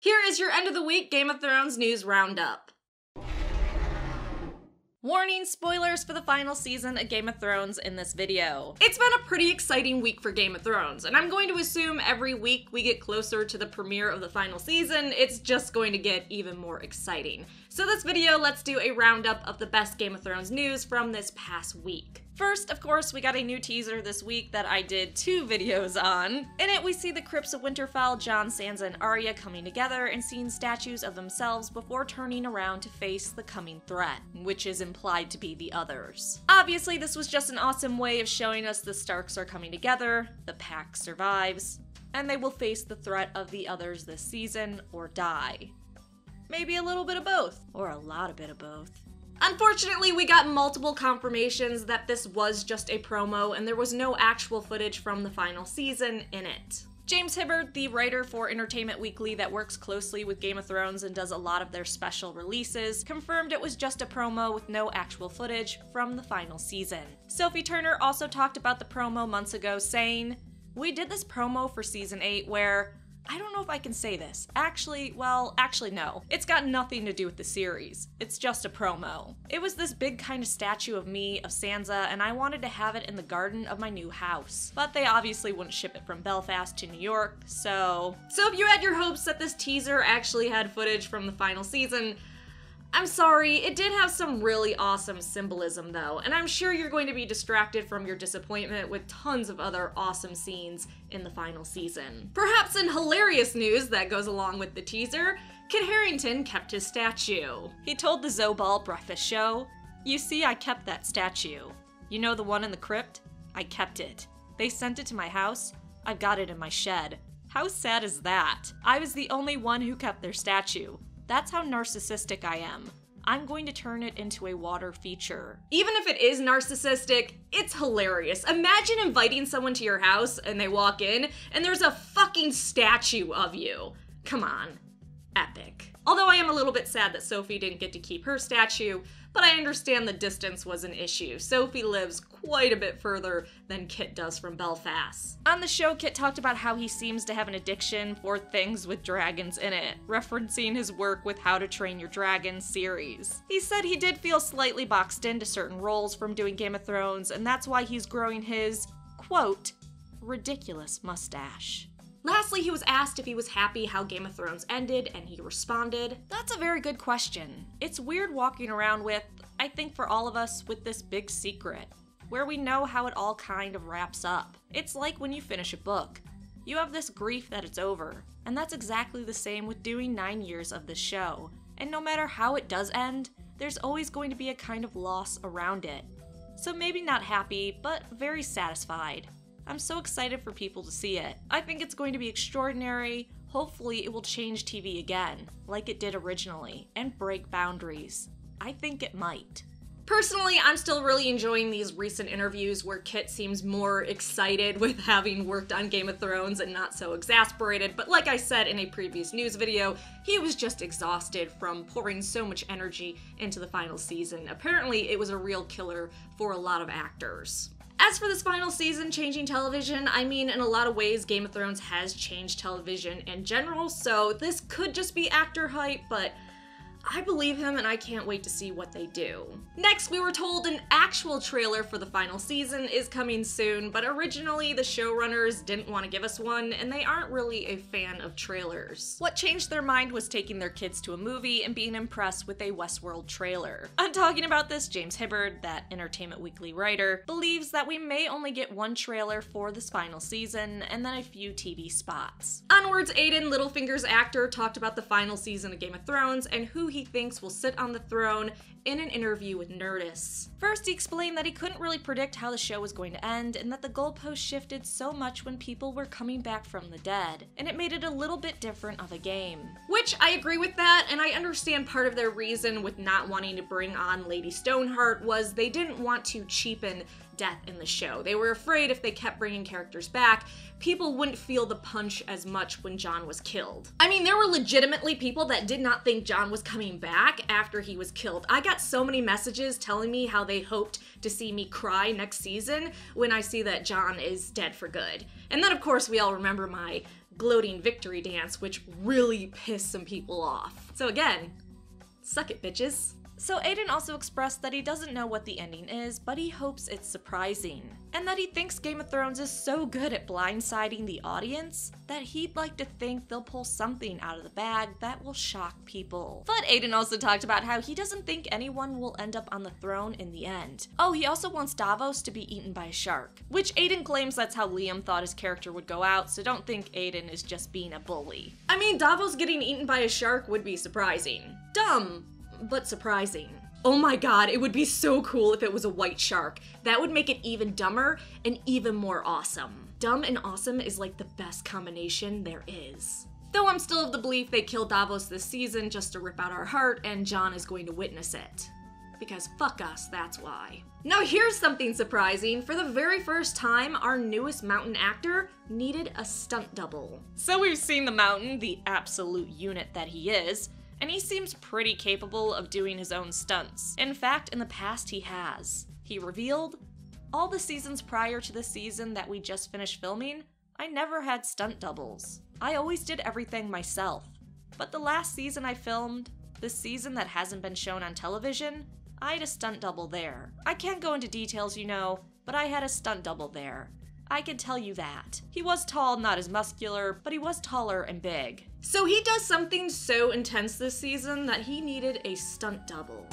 Here is your end of the week Game of Thrones news roundup. Warning, spoilers for the final season of Game of Thrones in this video. It's been a pretty exciting week for Game of Thrones, and I'm going to assume every week we get closer to the premiere of the final season, it's just going to get even more exciting. So this video, let's do a roundup of the best Game of Thrones news from this past week. First, of course, we got a new teaser this week that I did 2 videos on. In it, we see the crypts of Winterfell, Jon, Sansa, and Arya coming together and seeing statues of themselves before turning around to face the coming threat, which is implied to be the others. Obviously, this was just an awesome way of showing us the Starks are coming together, the pack survives, and they will face the threat of the others this season or die. Maybe a little bit of both, or a lot of bit of both. Unfortunately, we got multiple confirmations that this was just a promo and there was no actual footage from the final season in it. James Hibbard, the writer for Entertainment Weekly that works closely with Game of Thrones and does a lot of their special releases, confirmed it was just a promo with no actual footage from the final season. Sophie Turner also talked about the promo months ago, saying, "We did this promo for season 8 where, I don't know if I can say this. Actually, no. It's got nothing to do with the series. It's just a promo. It was this big kind of statue of me, of Sansa, and I wanted to have it in the garden of my new house. But they obviously wouldn't ship it from Belfast to New York, so if you had your hopes that this teaser actually had footage from the final season, I'm sorry, it did have some really awesome symbolism though, and I'm sure you're going to be distracted from your disappointment with tons of other awesome scenes in the final season. Perhaps in hilarious news that goes along with the teaser, Kit Harington kept his statue. He told the Zobal breakfast show, "You see, I kept that statue. You know the one in the crypt? I kept it. They sent it to my house. I've got it in my shed. How sad is that? I was the only one who kept their statue. That's how narcissistic I am. I'm going to turn it into a water feature." Even if it is narcissistic, it's hilarious. Imagine inviting someone to your house and they walk in and there's a fucking statue of you. Come on. Epic. Although I am a little bit sad that Sophie didn't get to keep her statue, but I understand the distance was an issue. Sophie lives quite a bit further than Kit does from Belfast. On the show, Kit talked about how he seems to have an addiction for things with dragons in it, referencing his work with How to Train Your Dragon series. He said he did feel slightly boxed into certain roles from doing Game of Thrones, and that's why he's growing his, quote, ridiculous mustache. Lastly, he was asked if he was happy how Game of Thrones ended, and he responded, "That's a very good question. It's weird walking around with, I think for all of us, with this big secret, where we know how it all kind of wraps up. It's like when you finish a book. You have this grief that it's over, and that's exactly the same with doing 9 years of this show. And no matter how it does end, there's always going to be a kind of loss around it. So maybe not happy, but very satisfied. I'm so excited for people to see it. I think it's going to be extraordinary. Hopefully it will change TV again, like it did originally, and break boundaries. I think it might." Personally, I'm still really enjoying these recent interviews where Kit seems more excited with having worked on Game of Thrones and not so exasperated, but like I said in a previous news video, he was just exhausted from pouring so much energy into the final season. Apparently, it was a real killer for a lot of actors. As for this final season changing television, I mean, in a lot of ways, Game of Thrones has changed television in general, so this could just be actor hype, but I believe him and I can't wait to see what they do. Next, we were told an actual trailer for the final season is coming soon, but originally the showrunners didn't want to give us one, and they aren't really a fan of trailers. What changed their mind was taking their kids to a movie and being impressed with a Westworld trailer. I'm talking about this, James Hibbard, that Entertainment Weekly writer, believes that we may only get one trailer for this final season, and then a few TV spots. Onwards, Aidan, Littlefinger's actor, talked about the final season of Game of Thrones and who he thinks will sit on the throne in an interview with Nerdist. First, he explained that he couldn't really predict how the show was going to end, and that the goalposts shifted so much when people were coming back from the dead, and it made it a little bit different of a game. Which, I agree with that, and I understand part of their reason with not wanting to bring on Lady Stoneheart was they didn't want to cheapen death in the show. They were afraid if they kept bringing characters back, people wouldn't feel the punch as much when Jon was killed. I mean, there were legitimately people that did not think Jon was coming back after he was killed. I got so many messages telling me how they hoped to see me cry next season when I see that Jon is dead for good. And then, of course, we all remember my gloating victory dance, which really pissed some people off. So again, suck it, bitches. So Aiden also expressed that he doesn't know what the ending is, but he hopes it's surprising. And that he thinks Game of Thrones is so good at blindsiding the audience that he'd like to think they'll pull something out of the bag that will shock people. But Aiden also talked about how he doesn't think anyone will end up on the throne in the end. Oh, he also wants Davos to be eaten by a shark, which Aiden claims that's how Liam thought his character would go out, so don't think Aiden is just being a bully. I mean, Davos getting eaten by a shark would be surprising. Dumb, but surprising. Oh my god, it would be so cool if it was a white shark. That would make it even dumber and even more awesome. Dumb and awesome is like the best combination there is. Though I'm still of the belief they killed Davos this season just to rip out our heart, and Jon is going to witness it. Because fuck us, that's why. Now here's something surprising. For the very first time, our newest Mountain actor needed a stunt double. So we've seen the Mountain, the absolute unit that he is, and he seems pretty capable of doing his own stunts. In fact, in the past he has. He revealed, all the seasons prior to the season that we just finished filming, I never had stunt doubles. I always did everything myself. But the last season I filmed, the season that hasn't been shown on television, I had a stunt double there. I can't go into details, you know, but I had a stunt double there. I can tell you that. He was tall, not as muscular, but he was taller and big. So he does something so intense this season that he needed a stunt double.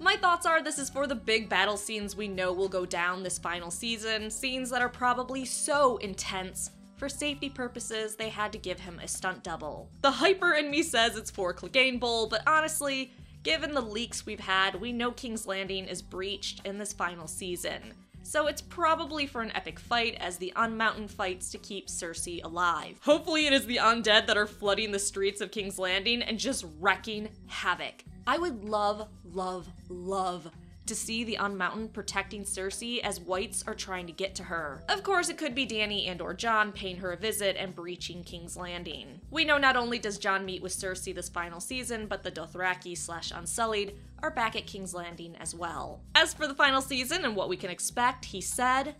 My thoughts are this is for the big battle scenes we know will go down this final season, scenes that are probably so intense. For safety purposes, they had to give him a stunt double. The hyper in me says it's for Clegane Bowl, but honestly, given the leaks we've had, we know King's Landing is breached in this final season. So it's probably for an epic fight as the Unmountain fights to keep Cersei alive. Hopefully it is the undead that are flooding the streets of King's Landing and just wrecking havoc. I would love, love, love to see the Unmountain protecting Cersei as whites are trying to get to her. Of course, it could be Dany and or Jon paying her a visit and breaching King's Landing. We know not only does Jon meet with Cersei this final season, but the Dothraki/Unsullied are back at King's Landing as well. As for the final season and what we can expect, he said,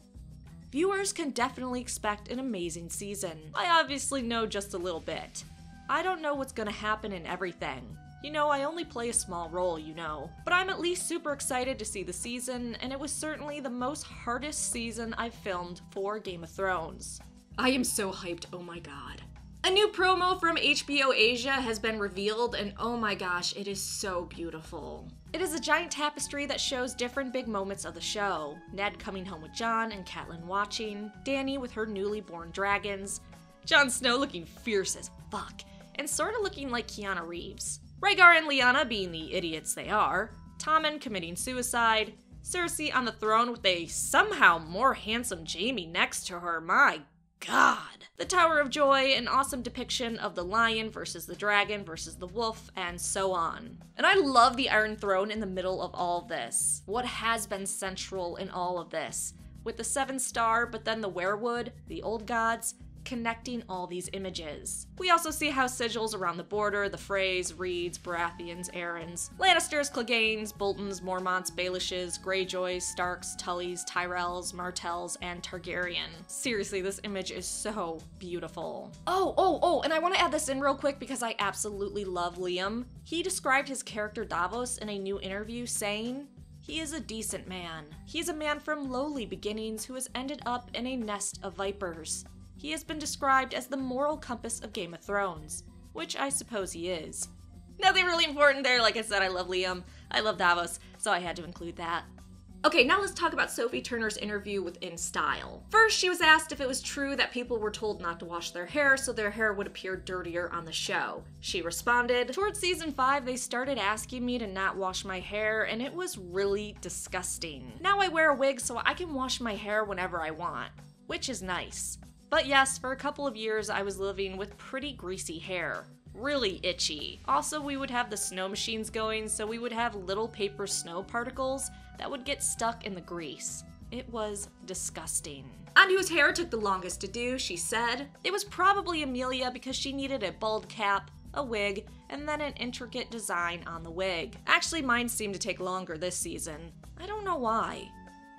viewers can definitely expect an amazing season. I obviously know just a little bit. I don't know what's gonna happen in everything. You know, I only play a small role, you know. But I'm at least super excited to see the season, and it was certainly the most hardest season I've filmed for Game of Thrones. I am so hyped, oh my god. A new promo from HBO Asia has been revealed, and oh my gosh, it is so beautiful. It is a giant tapestry that shows different big moments of the show. Ned coming home with Jon and Catelyn watching, Dany with her newly born dragons, Jon Snow looking fierce as fuck, and sorta looking like Keanu Reeves. Rhaegar and Lyanna being the idiots they are, Tommen committing suicide, Cersei on the throne with a somehow more handsome Jaime next to her, my god. The Tower of Joy, an awesome depiction of the lion versus the dragon versus the wolf, and so on. And I love the Iron Throne in the middle of all of this. What has been central in all of this, with the 7-star, but then the werewood, the old gods, connecting all these images. We also see how sigils around the border, the Freys, Reeds, Baratheons, Aarons, Lannisters, Cleganes, Boltons, Mormonts, Baelishes, Greyjoys, Starks, Tullys, Tyrells, Martells, and Targaryen. Seriously, this image is so beautiful. Oh, and I want to add this in real quick because I absolutely love Liam. He described his character Davos in a new interview saying, he is a decent man. He's a man from lowly beginnings who has ended up in a nest of vipers. He has been described as the moral compass of Game of Thrones, which I suppose he is. Nothing really important there, like I said, I love Liam, I love Davos, so I had to include that. Okay, now let's talk about Sophie Turner's interview with In Style. First, she was asked if it was true that people were told not to wash their hair so their hair would appear dirtier on the show. She responded, towards season 5, they started asking me to not wash my hair, and it was really disgusting. Now I wear a wig so I can wash my hair whenever I want, which is nice. But yes, for a couple of years I was living with pretty greasy hair. Really itchy. Also, we would have the snow machines going, so we would have little paper snow particles that would get stuck in the grease. It was disgusting. On whose hair took the longest to do, she said, it was probably Amelia because she needed a bald cap, a wig, and then an intricate design on the wig. Actually, mine seemed to take longer this season. I don't know why.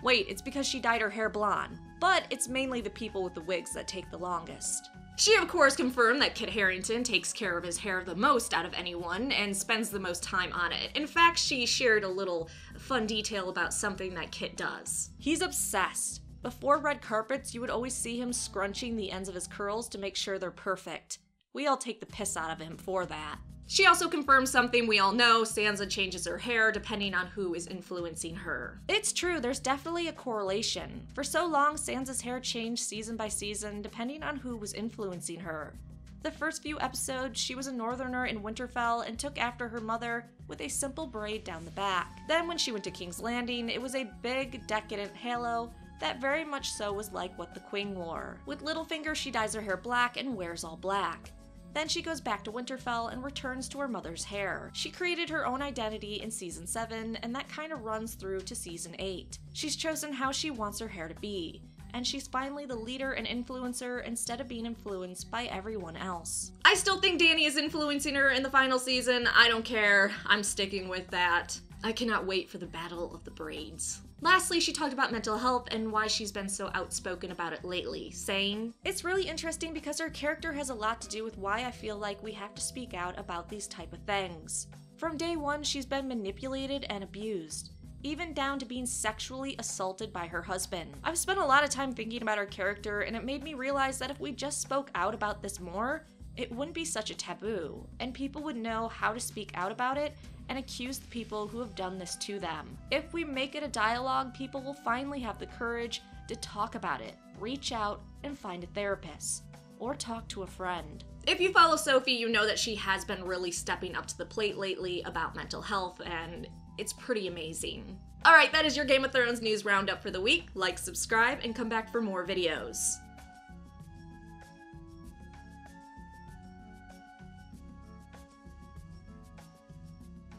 Wait, it's because she dyed her hair blonde. but it's mainly the people with the wigs that take the longest. She of course confirmed that Kit Harington takes care of his hair the most out of anyone and spends the most time on it. In fact, she shared a little fun detail about something that Kit does. He's obsessed. Before red carpets, you would always see him scrunching the ends of his curls to make sure they're perfect. We all take the piss out of him for that. She also confirmed something we all know: Sansa changes her hair depending on who is influencing her. It's true, there's definitely a correlation. For so long, Sansa's hair changed season by season depending on who was influencing her. The first few episodes, she was a northerner in Winterfell and took after her mother with a simple braid down the back. Then when she went to King's Landing, it was a big, decadent halo that very much so was like what the Queen wore. With Littlefinger, she dyes her hair black and wears all black. Then she goes back to Winterfell and returns to her mother's hair. She created her own identity in Season 7, and that kind of runs through to Season 8. She's chosen how she wants her hair to be, and she's finally the leader and influencer instead of being influenced by everyone else. I still think Dany is influencing her in the final season. I don't care. I'm sticking with that. I cannot wait for the Battle of the Braids. Lastly, she talked about mental health and why she's been so outspoken about it lately, saying, "It's really interesting because her character has a lot to do with why I feel like we have to speak out about these type of things. From day one, she's been manipulated and abused, even down to being sexually assaulted by her husband. I've spent a lot of time thinking about her character, and it made me realize that if we just spoke out about this more, it wouldn't be such a taboo, and people would know how to speak out about it and accuse the people who have done this to them. If we make it a dialogue, people will finally have the courage to talk about it, reach out, and find a therapist, or talk to a friend." If you follow Sophie, you know that she has been really stepping up to the plate lately about mental health, and it's pretty amazing. Alright, that is your Game of Thrones news roundup for the week. Like, subscribe, and come back for more videos.